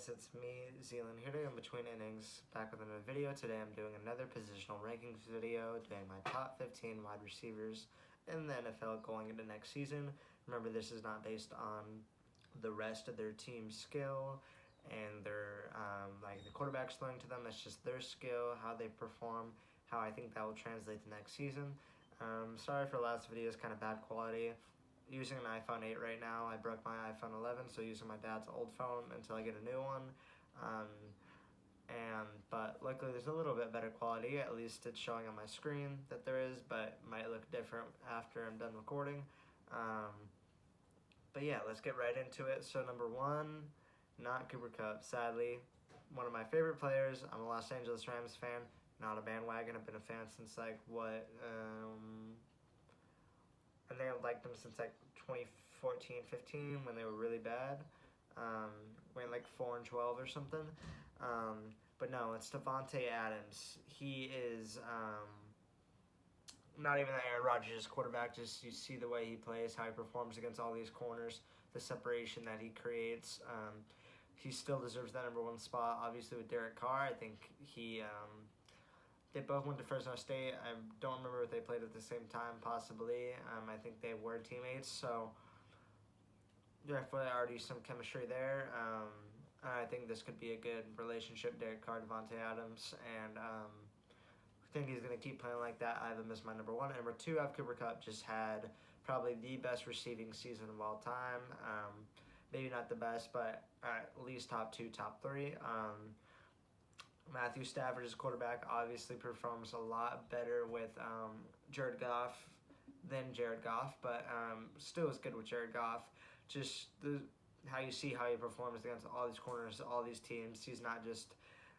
guys, it's me, Zealand, here today in between innings, back with another video. Today I'm doing another positional rankings video, doing my top 15 wide receivers in the NFL going into next season. Remember, this is not based on the rest of their team's skill and their, like the quarterback's throwing to them. It's just their skill, how they perform, how I think that will translate to next season. Sorry for last video's kind of bad quality. Using an iPhone 8 right now. I broke my iPhone 11, so using my dad's old phone until I get a new one. But luckily there's a little bit better quality. At least it's showing on my screen that there is, but it might look different after I'm done recording. But yeah, let's get right into it. So number one, not Cooper Kupp. Sadly, one of my favorite players. I'm a Los Angeles Rams fan, not a bandwagon. I've been a fan since I think I've liked them since like 2014, 15 when they were really bad. Went like 4-12 or something. But no, it's Davante Adams. He is not even the Aaron Rodgers quarterback. Just you see the way he plays, how he performs against all these corners, the separation that he creates. He still deserves that number one spot. Obviously with Derek Carr, I think they both went to Fresno State. I don't remember if they played at the same time, possibly. I think they were teammates, so definitely already some chemistry there. I think this could be a good relationship, Derek Carr, Davante Adams, and I think he's going to keep playing like that. I have him as my number one. And number two, I have Cooper Kupp. Just had probably the best receiving season of all time. Maybe not the best, but at least top two, top three. Matthew Stafford as quarterback obviously performs a lot better with Jared Goff than Jared Goff, but still is good with Jared Goff. Just how you see how he performs against all these corners, all these teams. He's not just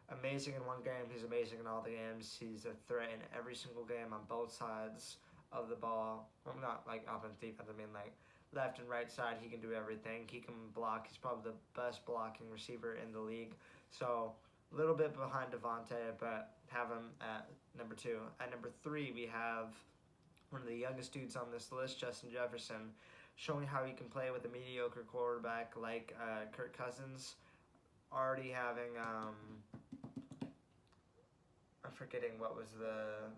amazing in one game, he's amazing in all the games. He's a threat in every single game on both sides of the ball. Well, not like offense, defense, I mean like left and right side, he can do everything. He can block. He's probably the best blocking receiver in the league. So a little bit behind Davante, but have him at number two. At number three, we have one of the youngest dudes on this list, Justin Jefferson, showing how he can play with a mediocre quarterback like Kirk Cousins. Already having, I'm forgetting what was the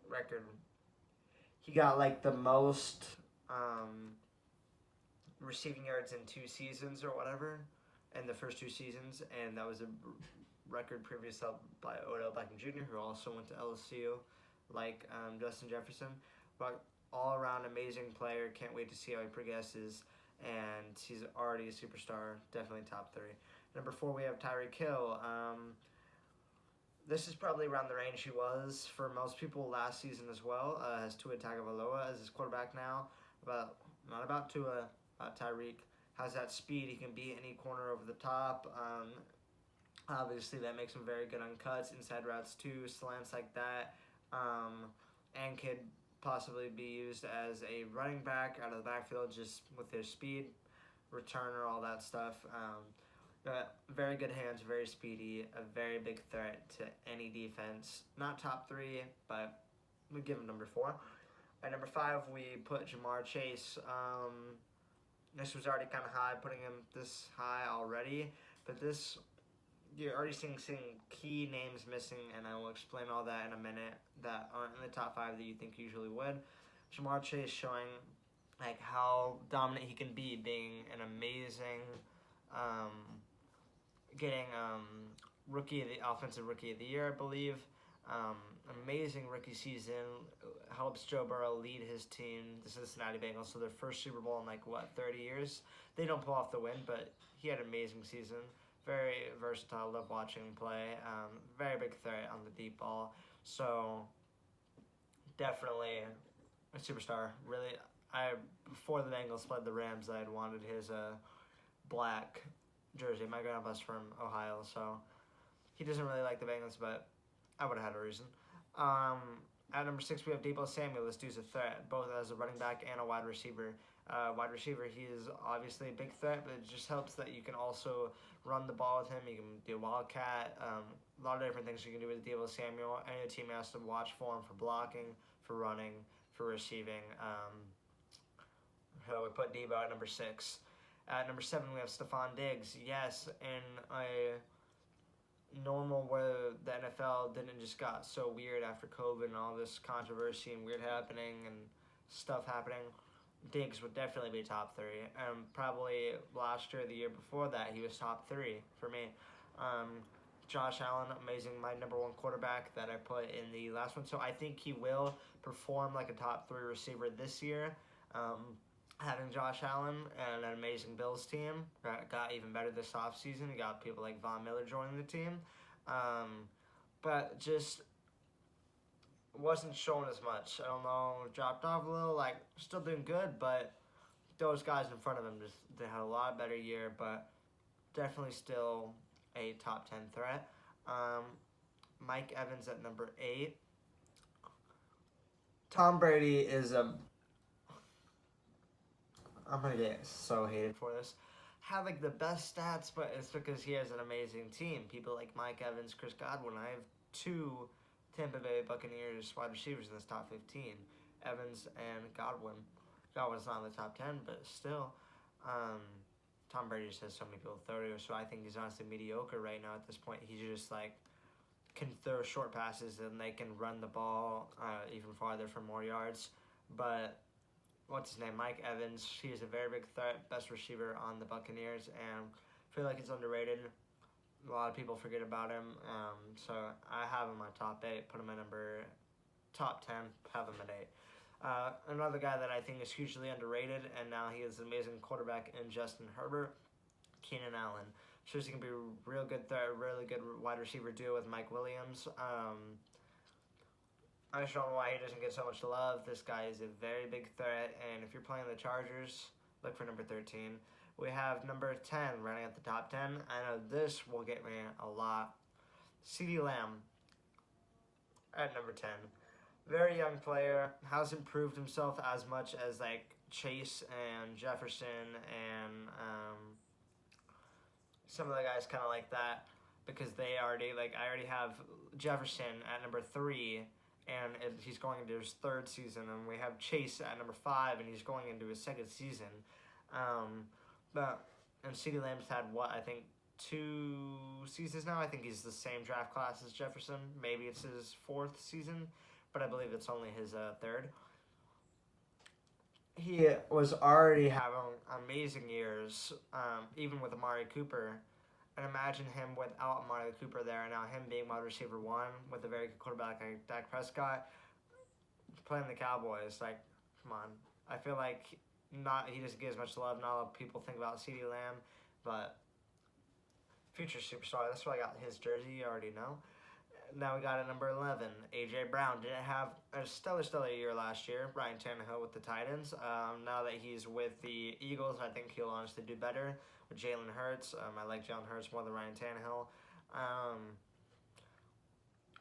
record. He got like the most receiving yards in 2 seasons or whatever. In the first 2 seasons, and that was a record previously held by Odell Beckham Jr., who also went to LSU, like Justin Jefferson. But all around amazing player. Can't wait to see how he progresses, and he's already a superstar. Definitely top 3. Number 4, we have Tyreek Hill. This is probably around the range he was for most people last season as well. Has Tua Tagovailoa as his quarterback now. Not about Tua, about Tyreek. Has that speed. He can beat any corner over the top. Obviously, that makes him very good on cuts, inside routes too, slants like that. And could possibly be used as a running back out of the backfield just with his speed, returner, all that stuff. Very good hands, very speedy, a very big threat to any defense. Not top 3, but we give him number 4. At number 5, we put Jamar Chase. This was already kind of high, putting him this high already. But this, you're already seeing key names missing, and I will explain all that in a minute that aren't in the top 5 that you think usually would. Jamar Chase showing like how dominant he can be, being an amazing, getting offensive rookie of the year, I believe. Amazing rookie season, helps Joe Burrow lead his team, the Cincinnati Bengals, so their first Super Bowl in 30 years. They don't pull off the win, but he had an amazing season. Very versatile, love watching him play. Very big threat on the deep ball. So definitely a superstar. Really, before the Bengals played the Rams, I had wanted his black jersey. My grandpa's from Ohio, so he doesn't really like the Bengals, but I would have had a reason. At number 6, we have Deebo Samuel. This dude's a threat, both as a running back and a wide receiver. Wide receiver, he is obviously a big threat, but it just helps that you can also run the ball with him. You can do Wildcat, a lot of different things you can do with Deebo Samuel. Any team has to watch for him for blocking, for running, for receiving. So we put Deebo at number 6. At number 7, we have Stephon Diggs. Yes, in a normal where the NFL didn't just got so weird after COVID and all this controversy and weird happening and stuff happening, Diggs would definitely be top 3. Probably last year, the year before that, he was top 3 for me. Josh Allen, amazing, my number 1 quarterback that I put in the last one. So I think he will perform like a top 3 receiver this year. Having Josh Allen and an amazing Bills team that got even better this offseason. You got people like Von Miller joining the team. But just wasn't shown as much. I don't know, dropped off a little, like, still doing good, but those guys in front of him just they had a lot better year, but definitely still a top 10 threat. Mike Evans at number 8. Tom Brady is I'm gonna get so hated for this. Have like the best stats, but it's because he has an amazing team. People like Mike Evans, Chris Godwin. I have 2 Tampa Bay Buccaneers wide receivers in this top 15. Evans and Godwin. Godwin's not in the top 10, but still. Tom Brady just has so many people throw to, so I think he's honestly mediocre right now at this point. He just like can throw short passes and they can run the ball even farther for more yards. But what's his name? Mike Evans. He is a very big threat, best receiver on the Buccaneers, and I feel like he's underrated. A lot of people forget about him. So I have him in my top 8, put him at top 10, have him at 8. Another guy that I think is hugely underrated, and now he is an amazing quarterback in Justin Herbert, Keenan Allen. Shows he can be a real good threat, really good wide receiver duo with Mike Williams. I just don't know why he doesn't get so much love. This guy is a very big threat, and if you're playing the Chargers, look for number 13. We have number 10 running at the top 10. I know this will get me a lot. CeeDee Lamb at number 10. Very young player, has improved himself as much as like Chase and Jefferson and some of the guys kind of like that, because they already I already have Jefferson at number 3. And he's going into his 3rd season, and we have Chase at number 5, and he's going into his 2nd season. And CeeDee Lamb's had, I think 2 seasons now. I think he's the same draft class as Jefferson. Maybe it's his 4th season, but I believe it's only his 3rd. He was already having amazing years, even with Amari Cooper. And imagine him without Amari Cooper there, and now him being wide receiver 1 with a very good quarterback like Dak Prescott playing the Cowboys. Like, come on. I feel like he doesn't get as much love. Not a lot of people think about CeeDee Lamb, but future superstar. That's why I got his jersey. You already know. Now we got at number 11, A.J. Brown. Didn't have a stellar year last year. Ryan Tannehill with the Titans. Now that he's with the Eagles, I think he'll honestly do better with Jalen Hurts. I like Jalen Hurts more than Ryan Tannehill.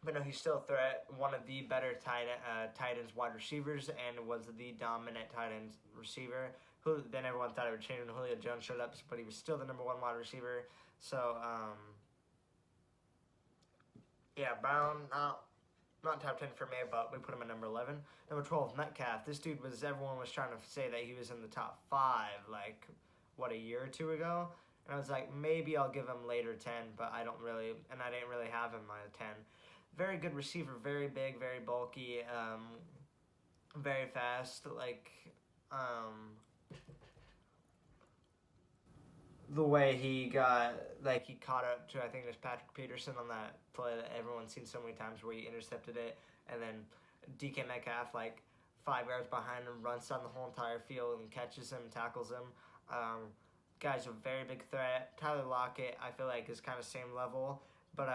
But no, he's still a threat. One of the better Titans wide receivers, and was the dominant Titans receiver. Who then everyone thought it would change when Julio Jones showed up, but he was still the number 1 wide receiver. So, yeah, Brown, not top 10 for me, but we put him at number 11. Number 12, Metcalf. This dude everyone was trying to say that he was in the top 5, like, a year or 2 ago? And I was like, maybe I'll give him later 10, but I didn't really have him at 10. Very good receiver, very big, very bulky, very fast, the way he caught up to, I think it was Patrick Peterson on that play that everyone's seen so many times where he intercepted it, and then DK Metcalf, 5 yards behind him, runs down the whole entire field and catches him, tackles him. Guy's a very big threat. Tyler Lockett, I feel like, is kind of same level, but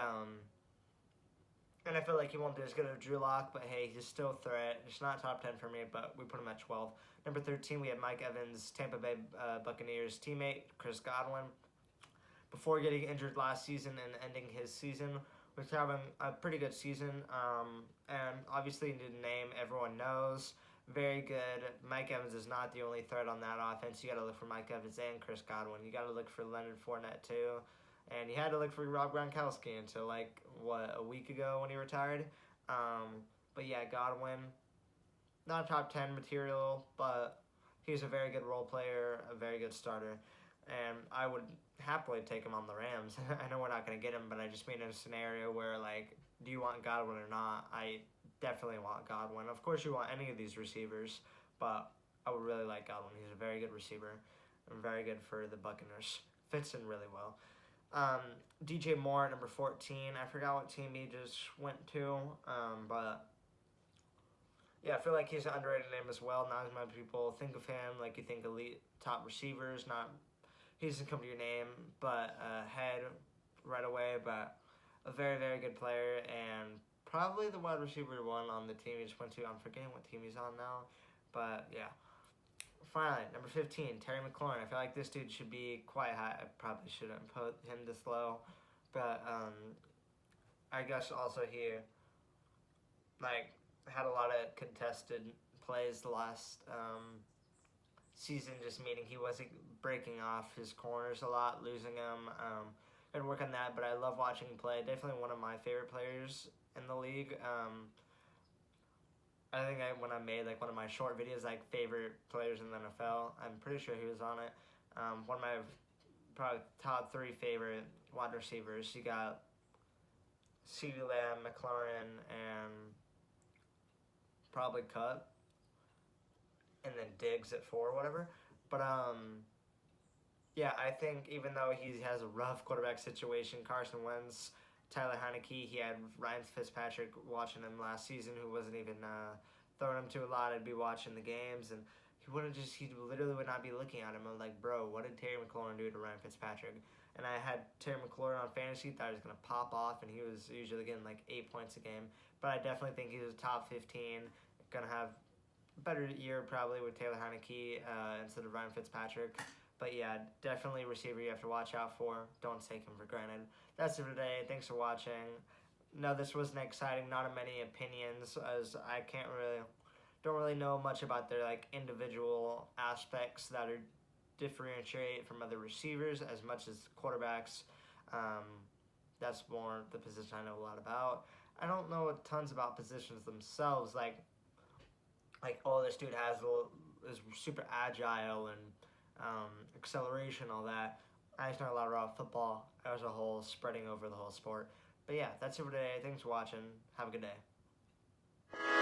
and I feel like he won't be as good as Drew Lock, but hey, he's still a threat. It's not top 10 for me, but we put him at 12. Number 13, we have Mike Evans, Tampa Bay Buccaneers teammate, Chris Godwin. Before getting injured last season and ending his season, was having a pretty good season. And obviously, the name everyone knows. Very good. Mike Evans is not the only threat on that offense. You got to look for Mike Evans and Chris Godwin. You got to look for Leonard Fournette, too. And you had to look for Rob Gronkowski until, a week ago when he retired. But yeah, Godwin, not top 10 material, but he's a very good role player, a very good starter. and I would happily take him on the Rams. I know we're not going to get him, but I just mean in a scenario where, like, do you want Godwin or not? I definitely want Godwin. Of course, you want any of these receivers, but I would really like Godwin. He's a very good receiver and very good for the Buccaneers. Fits in really well. DJ Moore at number 14. I forgot what team he just went to, but yeah, I feel like he's an underrated name as well. Not as many people think of him like you think elite top receivers. Not he doesn't come to your name, but head right away. But a very, very good player and probably the wide receiver one on the team he just went to. I'm forgetting what team he's on now, but yeah. Finally, number 15, Terry McLaurin. I feel like this dude should be quite high. I probably shouldn't put him this low, but I guess also he like had a lot of contested plays the last season, just meaning he wasn't breaking off his corners a lot, losing them. And work on that, but I love watching him play. Definitely one of my favorite players in the league. I think when I made like one of my short videos, like favorite players in the NFL, I'm pretty sure he was on it. One of my probably top 3 favorite wide receivers. You got CeeDee Lamb, McLaurin, and probably Cut, and then Diggs at 4 or whatever. But yeah, I think even though he has a rough quarterback situation, Carson Wentz, Tyler Heineke, he had Ryan Fitzpatrick watching him last season, who wasn't even throwing him to a lot. I'd be watching the games, and he literally would not be looking at him. I'm like, bro, what did Terry McLaurin do to Ryan Fitzpatrick? And I had Terry McLaurin on fantasy, thought he was going to pop off, and he was usually getting like 8 points a game. But I definitely think he was top 15, going to have a better year probably with Taylor Heineke instead of Ryan Fitzpatrick. But yeah, definitely a receiver you have to watch out for. Don't take him for granted. That's it for today. Thanks for watching. No, this wasn't exciting. Not many opinions, as I don't really know much about their like individual aspects that are differentiate from other receivers as much as quarterbacks. That's more the position I know a lot about. I don't know tons about positions themselves. Like oh, this dude is super agile and acceleration, all that. I just know a lot about football as a whole, spreading over the whole sport. But yeah, that's it for today. Thanks for watching. Have a good day.